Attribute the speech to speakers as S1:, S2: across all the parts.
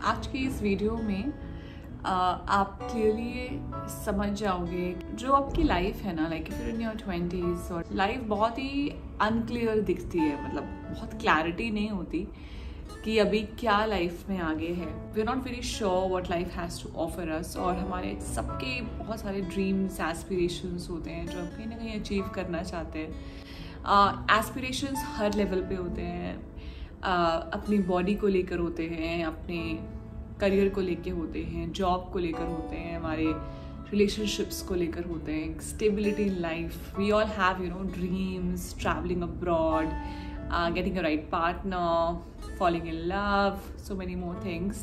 S1: आज की इस वीडियो में आप क्लियरली ये समझ जाओगे जो आपकी लाइफ है ना, like if you in your 20s और लाइफ बहुत ही अनक्लियर दिखती है, मतलब बहुत क्लैरिटी नहीं होती कि अभी क्या लाइफ में आगे है। We are not very sure what life has to offer us, और हमारे सबके बहुत सारे ड्रीम्स एस्पिरेशंस होते हैं जो हम कहीं ना कहीं अचीव करना चाहते हैं। एस्पिरेशंस हर लेवल पे होते हैं, अपनी बॉडी को लेकर होते हैं, अपने करियर को लेकर होते हैं, जॉब को लेकर होते हैं, हमारे रिलेशनशिप्स को लेकर होते हैं, stability in life. We all have dreams, travelling abroad, getting a right partner, falling in love, so many more things.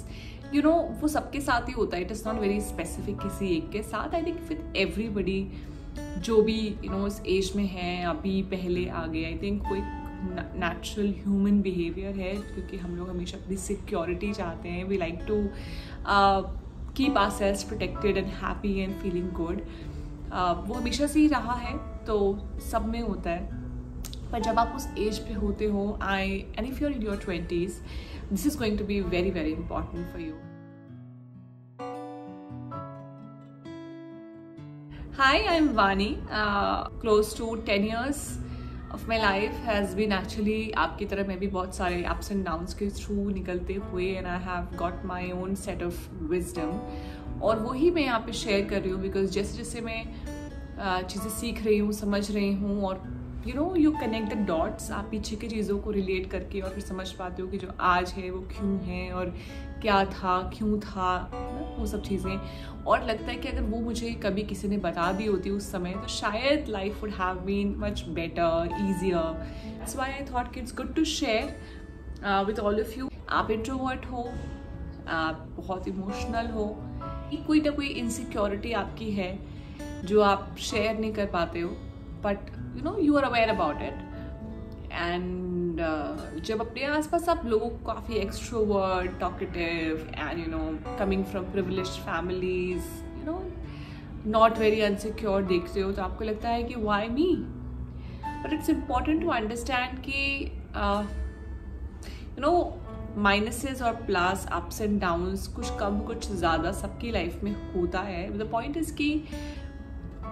S1: वो सबके साथ ही होता है. It is not very specific किसी एक के साथ. I think with everybody जो भी इस एज में है, अभी पहले आ गए, आई थिंक कोई नेचुरल ह्यूमन बिहेवियर है, क्योंकि हम लोग हमेशा अपनी सिक्योरिटी चाहते हैं. We like to keep ourselves protected and happy and feeling good. वो हमेशा से ही रहा है, तो सब में होता है. पर जब आप उस एज पे होते हो, and if you are in your 20s, this is going to be very very important for you. Hi, I'm Vani. Close to 10 years of my life has been actually आपकी तरह मैं भी बहुत सारे ups and downs के through निकलते हुए, and I have got my own set of wisdom. और वही मैं यहाँ पे शेयर कर रही हूँ, बिकॉज जैसे जैसे मैं चीज़ें सीख रही हूँ, समझ रही हूँ, और यू कनेक्ट द डॉट्स, आप पीछे की चीज़ों को रिलेट करके और फिर समझ पाते हो कि जो आज है वो क्यों है, और क्या था, क्यों था, वो सब चीज़ें. और लगता है कि अगर वो मुझे कभी किसी ने बता दी होती उस समय, तो शायद life would have been much better, easier. That's why I thought कि it's good to share with all of you. आप इंट्रोवर्ट हो, आप बहुत इमोशनल हो, कोई ना कोई इनसिक्योरिटी आपकी है जो आप शेयर नहीं कर पाते हो, but you are aware about it. And जब अपने आसपास आप लोगों को काफ़ी extrovert, talkative and coming from privileged families, not very insecure देखते हो, तो आपको लगता है कि why me? But it's important to understand कि minuses और plus, ups and downs, कुछ कम कुछ ज़्यादा सबकी लाइफ में होता है. The point is कि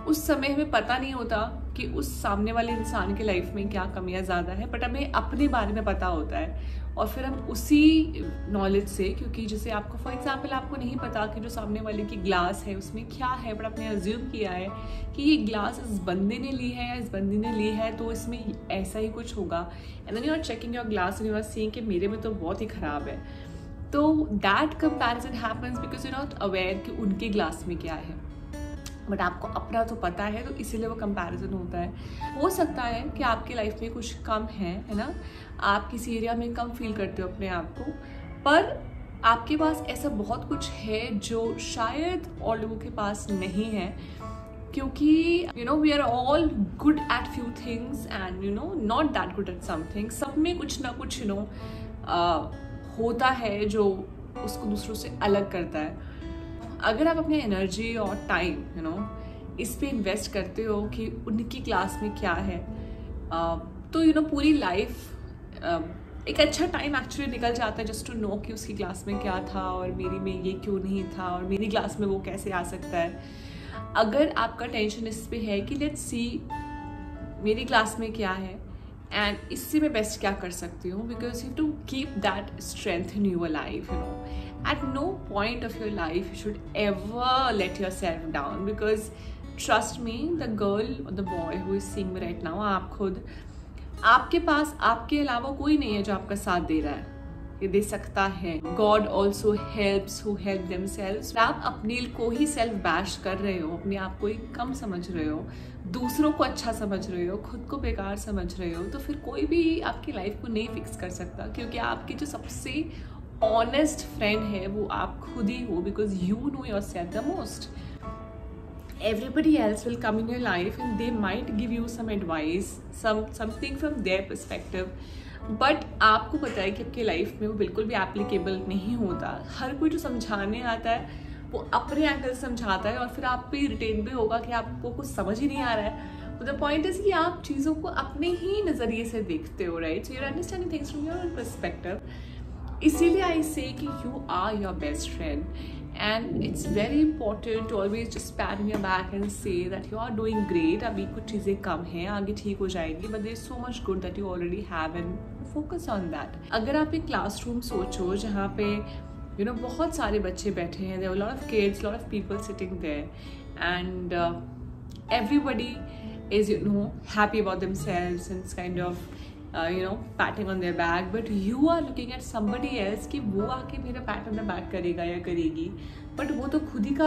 S1: उस समय हमें पता नहीं होता कि उस सामने वाले इंसान के लाइफ में क्या कमियां ज़्यादा है, बट हमें अपने बारे में पता होता है, और फिर हम उसी नॉलेज से, क्योंकि जैसे आपको फॉर एग्जांपल आपको नहीं पता कि जो सामने वाले की ग्लास है उसमें क्या है, बट आपने अज्यूम किया है कि ये ग्लास इस बंदे ने ली है या इस बंदी ने ली है, तो इसमें ऐसा ही कुछ होगा. And then you are checking your glass and you are seeing कि मेरे में तो बहुत ही ख़राब है. तो that comparison happens because you not aware कि उनके ग्लास में क्या है, बट आपको अपना तो पता है, तो इसीलिए वो कंपैरिजन होता है. हो सकता है कि आपकी लाइफ में कुछ कम है ना, आप किसी एरिया में कम फील करते हो अपने आप को, पर आपके पास ऐसा बहुत कुछ है जो शायद और लोगों के पास नहीं है, क्योंकि we are all good at few things and not that good at something. सब में कुछ ना कुछ होता है जो उसको दूसरों से अलग करता है. अगर आप अपनी एनर्जी और टाइम इस पे इन्वेस्ट करते हो कि उनकी क्लास में क्या है, तो पूरी लाइफ एक अच्छा टाइम एक्चुअली निकल जाता है जस्ट टू नो कि उसकी क्लास में क्या था और मेरी में ये क्यों नहीं था और मेरी क्लास में वो कैसे आ सकता है. अगर आपका टेंशन इस पे है कि लेट्स सी मेरी क्लास में क्या है एंड इससे मैं बेस्ट क्या कर सकती हूँ, because you to keep that strength in your life. At no point of your life you should ever let yourself down, because trust me, the girl or the boy who is seeing me right now, आप खुद, आपके पास आपके अलावा कोई नहीं है जो आपका साथ दे रहा है, ये दे सकता है. God also helps who help themselves. आप अपने को ही सेल्फ बैश कर रहे हो, अपने आप को ही कम समझ रहे हो, दूसरों को अच्छा समझ रहे हो, खुद को बेकार समझ रहे हो, तो फिर कोई भी आपकी लाइफ को नहीं फिक्स कर सकता, क्योंकि आपकी जो सबसे ऑनेस्ट फ्रेंड है वो आप खुद ही हो, because you know yourself the most. Everybody else will come in your life and they might give you some advice, something from their perspective, but आपको पता है कि आपकी लाइफ में वो बिल्कुल भी एप्लीकेबल नहीं होता. हर कोई जो समझाने आता है वो अपने एंगल से समझाता है, और फिर आप पे इरिटेट भी होगा कि आपको कुछ समझ ही नहीं आ रहा है. द पॉइंट इज कि आप चीज़ों को अपने ही नज़रिए से देखते हो, right? So you are understanding things from your perspective. इसीलिए आई से कि you are your best friend, and it's very important to always just pat in your back and say that you are doing great. अभी कुछ चीज़ें कम हैं, आगे ठीक हो जाएंगी, but there is so much good that you already have and focus on that. अगर आप एक क्लासरूम सोचो जहाँ पे यू नो बहुत सारे बच्चे बैठे हैं, there are lot of kids, lot of people sitting there, and everybody is, you know, happy about themselves and it's kind of you know, patting on their back, but you are looking at somebody else कि वो आके मेरा pat on the back करेगा या करेगी, but वो तो खुद ही का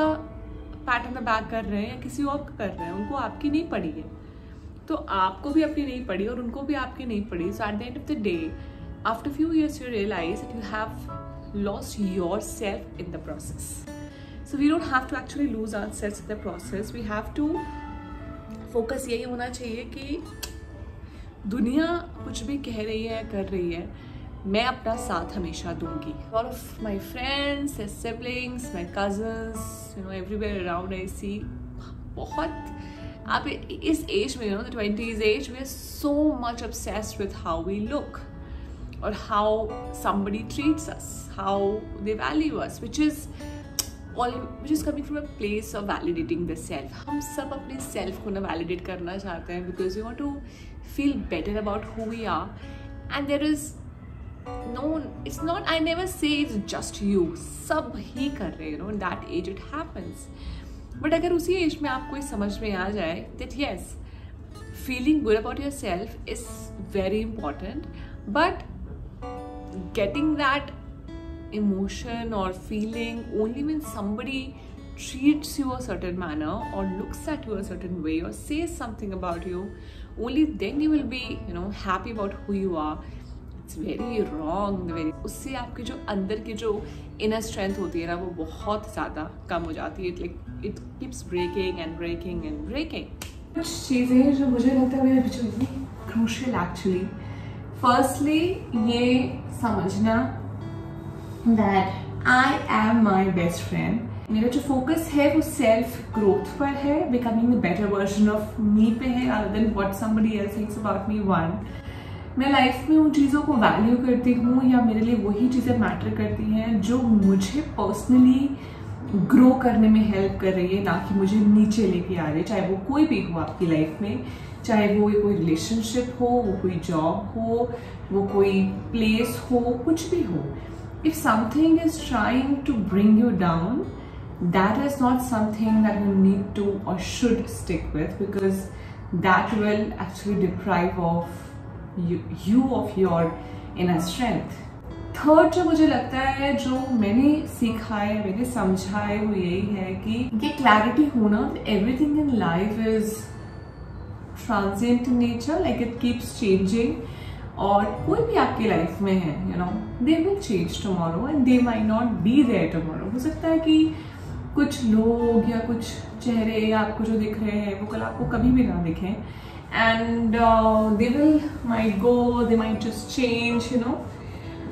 S1: pat on the back कर रहे हैं या किसी और का कर रहे हैं, उनको आपकी नहीं पड़ी है, तो आपको भी अपनी नहीं पड़ी और उनको भी आपकी नहीं पड़ी। So at the end of the day, after few years you realize that you have lost yourself in the process. So we don't have to actually lose ourselves in the process. We have to focus यही होना चाहिए कि दुनिया कुछ भी कह रही है, कर रही है, मैं अपना साथ हमेशा दूंगी। All of my friends, their siblings, my cousins, you know, everywhere around I see बहुत, आप इस एज में, you know, the 20s age, we are so much obsessed with how we look or how somebody treats us, how they value us, which is coming from a place of validating the self. हम सब अपने self को ना validate करना चाहते हैं because we want to feel better about who we are, and there is no, it's not, I never say it's just you, सब ही कर रहे हैं, you know, in that age it happens. But अगर उसी age में आपको ये समझ में आ जाए that yes, feeling good about yourself is very important, but getting that emotion or feeling only when somebody treats you a certain manner or looks at you a certain way or says something about you, only then you will be, you know, happy about who you are. It's very wrong. उससे आपकी जो अंदर की जो inner strength होती है ना, वो बहुत ज़्यादा कम हो जाती है। Like it keeps breaking and breaking and breaking. कुछ चीज़ें जो मुझे लगता है मेरे पीछे इतनी crucial actually. Firstly, ये समझना that I am my best friend. मेरा जो फोकस है वो सेल्फ ग्रोथ पर है, becoming the better version of me पे है, rather than what somebody else thinks about me. One, मैं लाइफ में उन चीज़ों को वैल्यू करती हूँ या मेरे लिए वही चीज़ें मैटर करती हैं जो मुझे पर्सनली ग्रो करने में हेल्प कर रही है, ना कि मुझे नीचे लेके आ रही है, चाहे वो कोई भी हो आपकी लाइफ में, चाहे वो कोई रिलेशनशिप हो, वो कोई जॉब हो, वो कोई प्लेस हो, कुछ भी हो। If something is trying to bring you down, that is not something that you need to or should stick with, because that will actually deprive of you of your inner strength. Third, जो मुझे लगता है, जो मैंने सीखा है, मैंने समझा है, वो यही है कि ये clarity होना, everything in life is transient in nature, like it keeps changing. और कोई भी आपकी लाइफ में है, you know, they will change tomorrow and they might not be there tomorrow. हो सकता है कि कुछ लोग या कुछ चेहरे आपको जो दिख रहे हैं वो कल आपको कभी भी ना दिखें, and they will might go, they might just change, you know.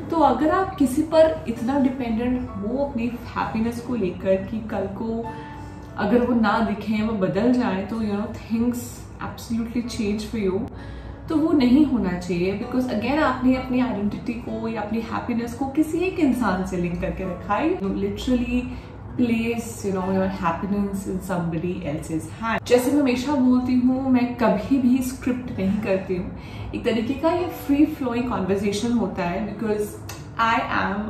S1: तो अगर आप किसी पर इतना डिपेंडेंट हो अपनी हैप्पीनेस को लेकर कि कल को अगर वो ना दिखें, वो बदल जाए, तो you know things absolutely change for you, तो वो नहीं होना चाहिए। बिकॉज अगेन आपने अपनी आइडेंटिटी को या अपनी हैप्पीनेस को किसी एक इंसान से लिंक करके रखा है। Literally place, you know, your happiness in somebody else's hand. जैसे मैं हमेशा बोलती हूँ, मैं कभी भी स्क्रिप्ट नहीं करती हूँ, एक तरीके का ये फ्री फ्लोइंग कॉन्वर्जेशन होता है, because I am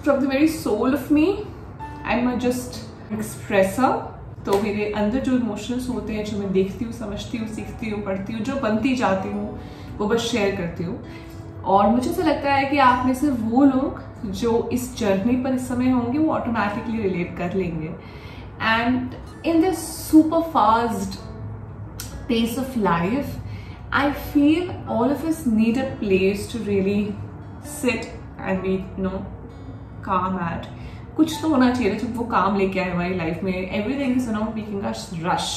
S1: from the very soul of me, I am just expresser. तो मेरे अंदर जो इमोशंस होते हैं, जो मैं देखती हूँ, समझती हूँ, सीखती हूँ, पढ़ती हूँ, जो बनती जाती हूँ, वो बस शेयर करती हूँ। और मुझे ऐसा लगता है कि आप में से वो लोग जो इस जर्नी पर इस समय होंगे, वो ऑटोमेटिकली रिलेट कर लेंगे। And in this super fast pace of life, I feel all of us need a place to really sit and be, you know, calm at. कुछ तो होना चाहिए जब वो काम लेके आए हमारी लाइफ में। Everything is not making us rush,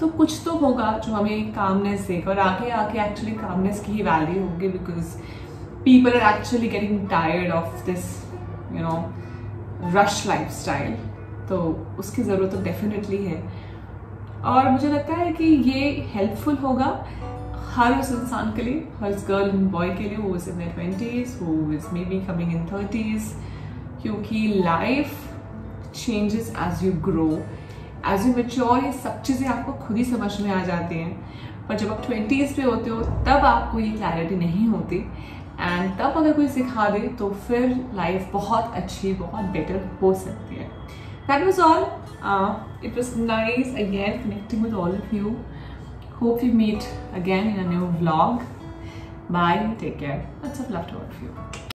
S1: तो कुछ तो होगा जो हमें कामनेस देगा, और आगे आके एक्चुअली कामनेस की ही वैल्यू होगी, because people are actually getting tired of this, you know, rush lifestyle. तो उसकी ज़रूरत तो डेफिनेटली है, और मुझे लगता है कि ये हेल्पफुल होगा हर उस इंसान के लिए, हर उस गर्ल एंड बॉय के लिए, वो is in their 20s, who is maybe coming in 30s, क्योंकि life changes as you grow, as you mature. ये सब चीज़ें आपको खुद ही समझ में आ जाती हैं, पर जब आप 20s पे होते हो तब आपको ये क्लैरिटी नहीं होती, एंड तब अगर कोई सिखा दे तो फिर लाइफ बहुत अच्छी, बहुत बेटर हो सकती है। That was all. It was nice again connecting with all of you. Hope we meet again in a new vlog. Bye. Take care. Lots of love to all of you.